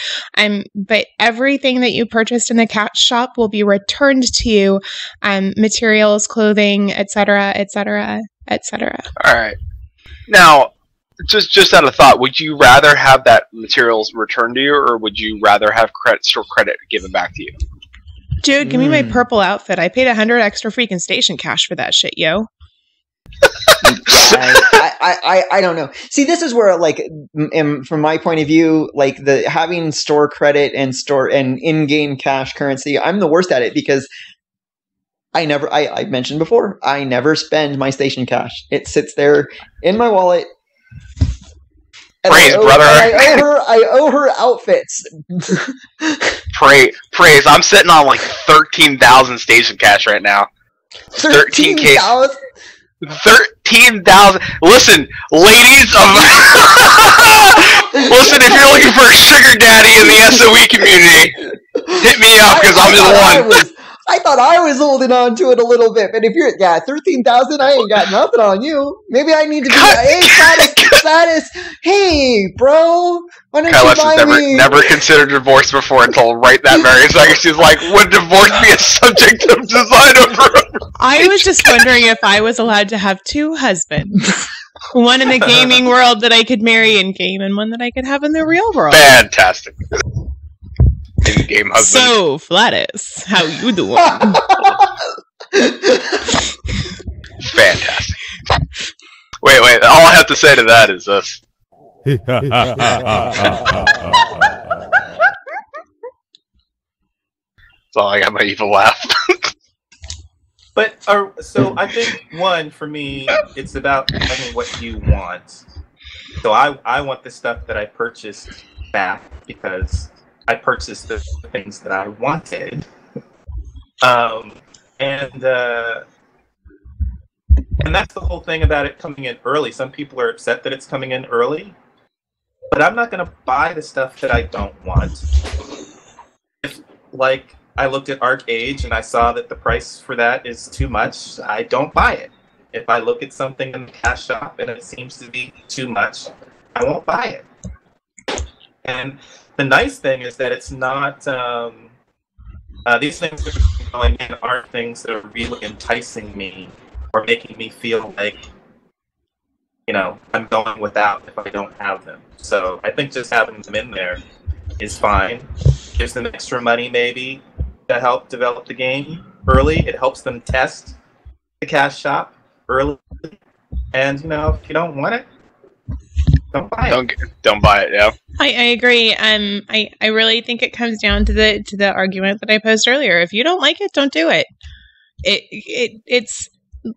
But everything that you purchased in the cash shop will be returned to you, materials, clothing, etc., etc., etc. All right. Now, just out of thought, would you rather have that materials returned to you, or would you rather have store credit given back to you? Dude, give me my purple outfit. I paid 100 extra freaking station cash for that shit, yo. I don't know. See, this is where, like, from my point of view, like the having store credit and in-game cash currency, I'm the worst at it because I mentioned before, I never spend my station cash. It sits there in my wallet. Praise, brother. I owe her outfits. Praise. I'm sitting on like 13,000 station cash right now. 13,000. 13,000. Listen, ladies of listen, if you're looking for a sugar daddy in the SOE community, hit me up because I'm the one. I thought I was holding on to it a little bit, but if you're 13,000, I ain't got nothing on you. Maybe I need to be status. Hey, bro, why don't you buy me? Never considered divorce before until right that very second. She's like, would divorce be a subject of design over? I was just wondering if I was allowed to have two husbands. One in the gaming world that I could marry in game, and one that I could have in the real world. Fantastic. In-game husband. So, Flatus, how you doing? Fantastic. Wait, all I have to say to that is this. That's all I got, my evil laugh. But, so I think, one, for me, it's about having what you want. So I want the stuff that I purchased back because I purchased the things that I wanted. And that's the whole thing about it coming in early. Some people are upset that it's coming in early, but I'm not going to buy the stuff that I don't want. If, like, I looked at Arc Age and I saw that the price for that is too much, I don't buy it. If I look at something in the cash shop and it seems to be too much, I won't buy it. And the nice thing is that it's not, these things that are going in aren't things that are really enticing me or making me feel like, you know, I'm going without if I don't have them. So I think just having them in there is fine. Gives them extra money maybe to help develop the game early. It helps them test the cash shop early. And, you know, if you don't want it, don't buy it. Don't buy it, yeah. I agree. I really think it comes down to the argument that I posed earlier. If you don't like it, don't do it. It's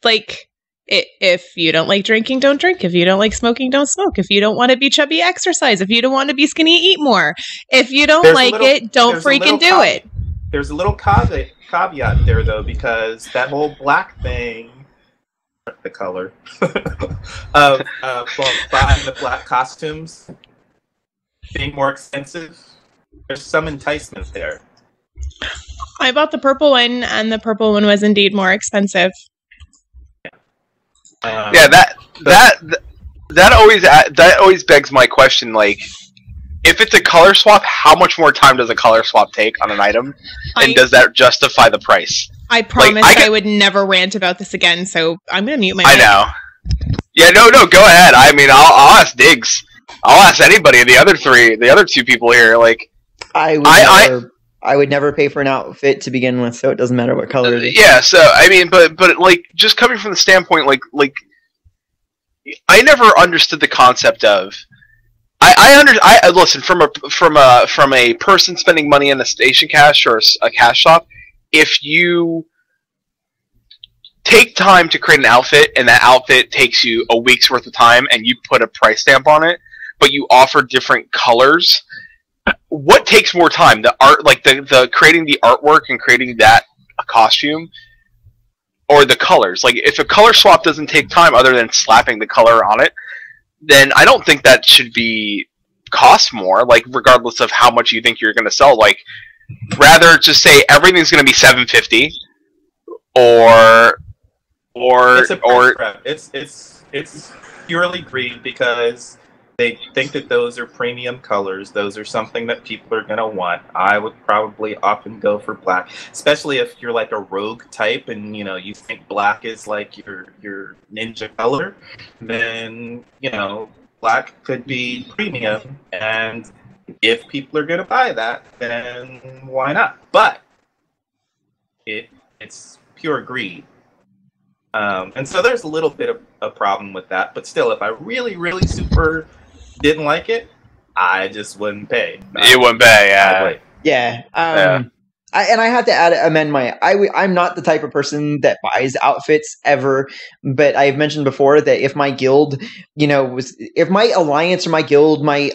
Like, if you don't like drinking, don't drink. If you don't like smoking, don't smoke. If you don't want to be chubby, exercise. If you don't want to be skinny, eat more. If you don't don't freaking do it. There's a little caveat there, though, because that whole black thing, the color of buying the black costumes being more expensive, there's some enticement there. I bought the purple one, and the purple one was indeed more expensive. That always begs my question. Like, if it's a color swap, how much more time does a color swap take on an item, and does that justify the price? I promised I would never rant about this again, so I'm gonna mute my mic. I know. Yeah, no, go ahead. I mean, I'll ask Diggs. I'll ask anybody. The other two people here. Like, I would never pay for an outfit to begin with, so it doesn't matter what color it is. Yeah, so I mean, but like, just coming from the standpoint, like I never understood the concept of. I listen from a person spending money in a station cash or a cash shop. If you take time to create an outfit, and that outfit takes you a week's worth of time, and you put a price stamp on it, but you offer different colors, what takes more time? The art, like the creating the artwork and creating that costume, or the colors? Like, if a color swap doesn't take time other than slapping the color on it, then I don't think that should be cost more, like, regardless of how much you think you're going to sell. Like, rather just say everything's going to be $750, it's purely greed, because they think that those are premium colors. Those are something that people are going to want. I would probably often go for black, especially if you're like a rogue type and, you think black is like your ninja color. Then, black could be premium. And if people are going to buy that, then why not? But it's pure greed. And so there's a little bit of a problem with that. But still, if I really, really super didn't like it, I just wouldn't pay. You wouldn't pay, yeah. Yeah. I have to amend I'm not the type of person that buys outfits ever, but I've mentioned before that if my guild, if my alliance or my guild, my,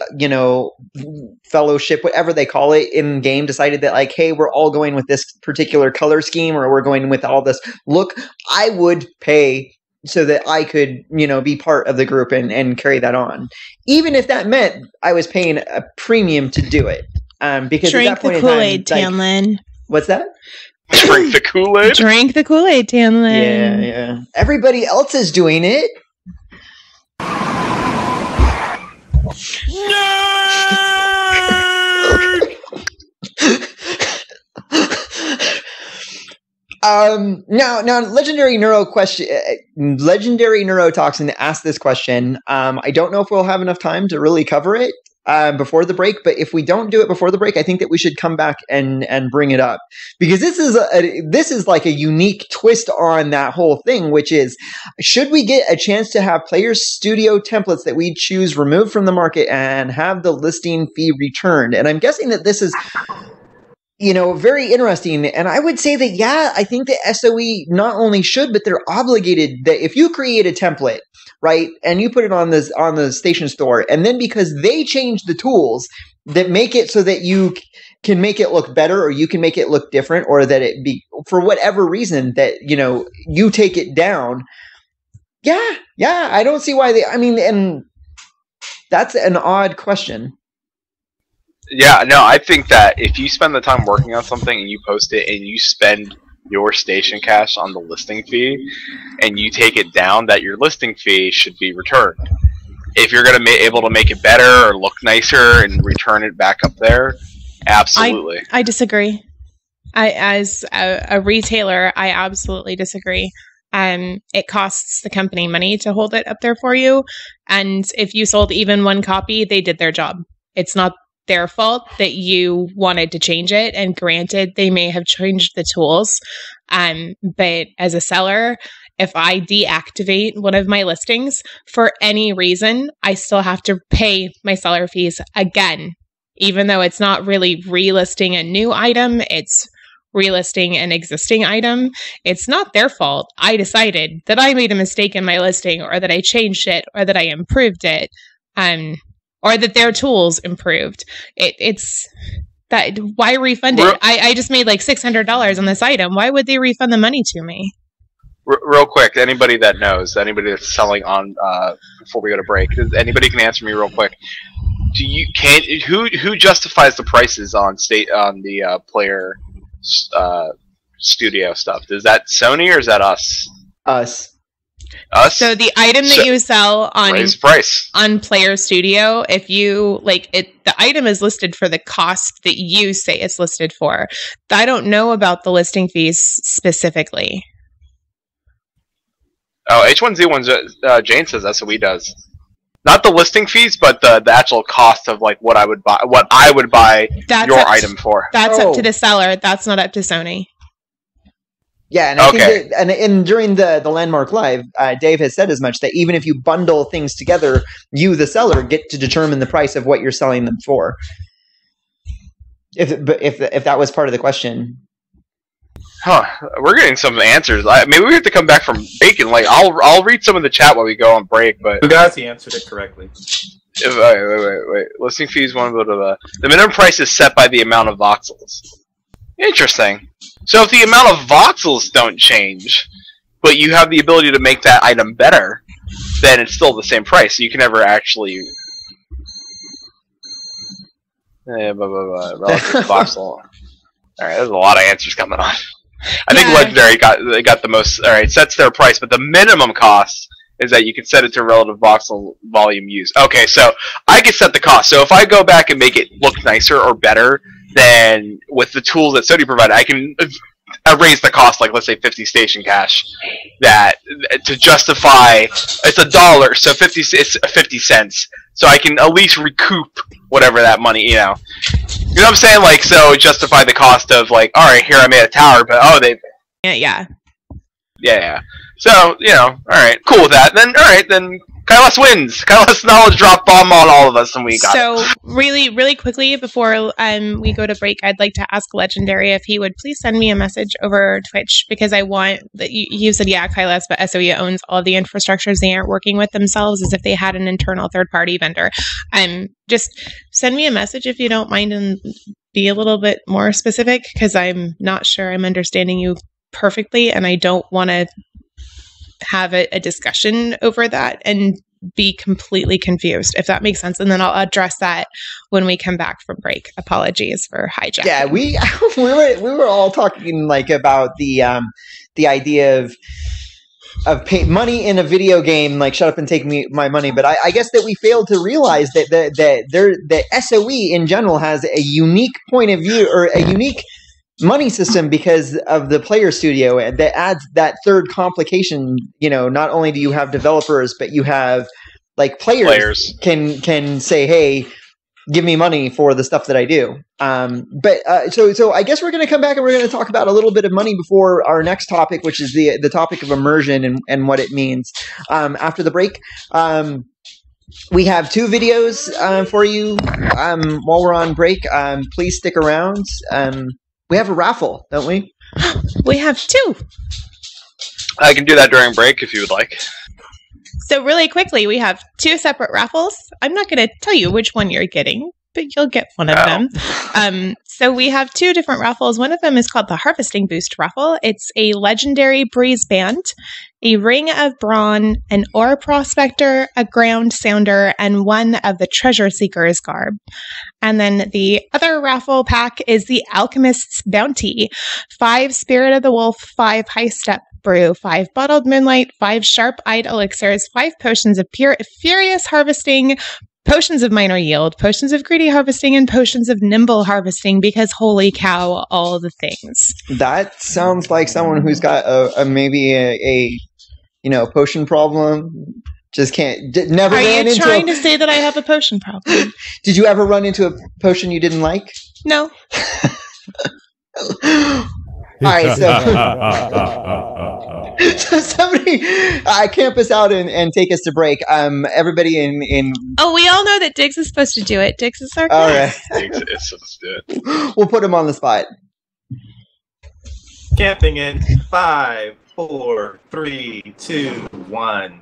fellowship, whatever they call it in game, decided that, like, hey, we're all going with this particular color scheme, or we're going with all this look, I would pay so that I could, be part of the group and carry that on. Even if that meant I was paying a premium to do it. Because drink at that point the Kool-Aid, Tanlin. What's that? Drink the Kool-Aid? Drink the Kool-Aid, Tanlin. Yeah. Everybody else is doing it. Now, legendary neurotoxin asked this question. I don't know if we'll have enough time to really cover it before the break, but if we don't do it before the break, I think that we should come back and bring it up, because this is like a unique twist on that whole thing, which is, should we get a chance to have players' studio templates that we choose removed from the market and have the listing fee returned? And I'm guessing that this is very interesting. And I would say that, yeah, I think that SOE not only should, but they're obligated that if you create a template, right, and you put it on the station store, and then because they change the tools that make it so that you can make it look better, or you can make it look different, or that it be, for whatever reason, that, you take it down. Yeah, I don't see why and that's an odd question. Yeah, no, I think that if you spend the time working on something and you post it and you spend your station cash on the listing fee and you take it down, that your listing fee should be returned. If you're going to be able to make it better or look nicer and return it back up there, absolutely. I disagree. As a retailer, I absolutely disagree. It costs the company money to hold it up there for you. And if you sold even one copy, they did their job. It's not their fault that you wanted to change it, and granted, they may have changed the tools, but as a seller, if I deactivate one of my listings for any reason, I still have to pay my seller fees again, even though it's not really relisting a new item, it's relisting an existing item, it's not their fault. I decided that I made a mistake in my listing, or that I changed it, or that I improved it, or that their tools improved. It's that, why refund it? I just made like $600 on this item. Why would they refund the money to me? Real quick, anybody that knows, anybody that's selling on before we go to break, anybody can answer me real quick. Who justifies the prices on the player studio stuff? Is that Sony or is that us? Us. So the item that you sell on raise price on Player Studio, if you like it, the item is listed for the cost that you say it's listed for. I don't know about the listing fees specifically. Oh, H1Z1 Jane says that's what he does. Not the listing fees, but the actual cost of like what I would buy your item for. That's up to the seller. That's not up to Sony. Yeah, and I think that, and during the Landmark Live, Dave has said as much, that even if you bundle things together, you, the seller, get to determine the price of what you're selling them for. If that was part of the question. Huh? We're getting some answers. Maybe we have to come back from break and like I'll read some of the chat while we go on break. But Fugazi answered it correctly. Wait. Listing fees one. The minimum price is set by the amount of voxels. Interesting. So if the amount of voxels don't change, but you have the ability to make that item better, then it's still the same price. So you can never actually. Relative voxel. All right, there's a lot of answers coming on. I think Legendary got the most. All right, sets their price, but the minimum cost is that you can set it to relative voxel volume used. Okay, so I can set the cost. So if I go back and make it look nicer or better, then with the tools that Sony provided, I can raise the cost, like let's say 50 station cash, that to justify it's $1, so it's 50 cents. So I can at least recoup whatever that money, you know. You know what I'm saying? Like, so justify the cost of like, all right, here I made a tower, but yeah. So you know, all right, cool with that. Then all right, then Kailas wins. Kailas knowledge drop bomb on all of us, and we got it. So really quickly before we go to break, I'd like to ask Legendary if he would please send me a message over Twitch, because I want that you said Kailas, but SOE owns all of the infrastructures. They aren't working with themselves as if they had an internal third-party vendor. Just send me a message if you don't mind, and be a little bit more specific, because I'm not sure I'm understanding you perfectly, and I don't want to have a discussion over that and be completely confused, if that makes sense. And then I'll address that when we come back from break. Apologies for hijacking. Yeah, we were all talking like about the idea of pay money in a video game, like shut up and take my money. But I guess that we failed to realize that the SOE in general has a unique point of view, or a unique money system, because of the Player Studio, and that adds that third complication. You know, not only do you have developers, but you have like players. can say, hey, give me money for the stuff that I do. So I guess we're going to come back and we're going to talk about a little bit of money before our next topic, which is the topic of immersion and what it means. After the break, we have 2 videos for you while we're on break. Please stick around. We have a raffle, don't we? We have 2. I can do that during break if you would like. So really quickly, we have 2 separate raffles. I'm not going to tell you which one you're getting, but you'll get one of them. So we have 2 different raffles. One of them is called the Harvesting Boost raffle. It's a Legendary Breeze Band, a Ring of Brawn, an Ore Prospector, a Ground Sounder, and one of the Treasure Seeker's garb. And then the other raffle pack is the Alchemist's Bounty. 5 Spirit of the Wolf, 5 High Step Brew, 5 Bottled Moonlight, 5 Sharp-Eyed Elixirs, 5 Potions of Furious Harvesting, Potions of Minor Yield, Potions of Greedy Harvesting, and Potions of Nimble Harvesting, because holy cow, all the things. That sounds like someone who's got maybe a potion problem. Just can't. Never Are ran you into trying to say that I have a potion problem? Did you ever run into a potion you didn't like? No. All right, so somebody camp us out and take us to break. Everybody in. Oh, we all know that Diggs is supposed to do it. Diggs is our guest. All right, Diggs is supposed to do it. We'll put him on the spot. Camping in 5, 4, 3, 2, 1.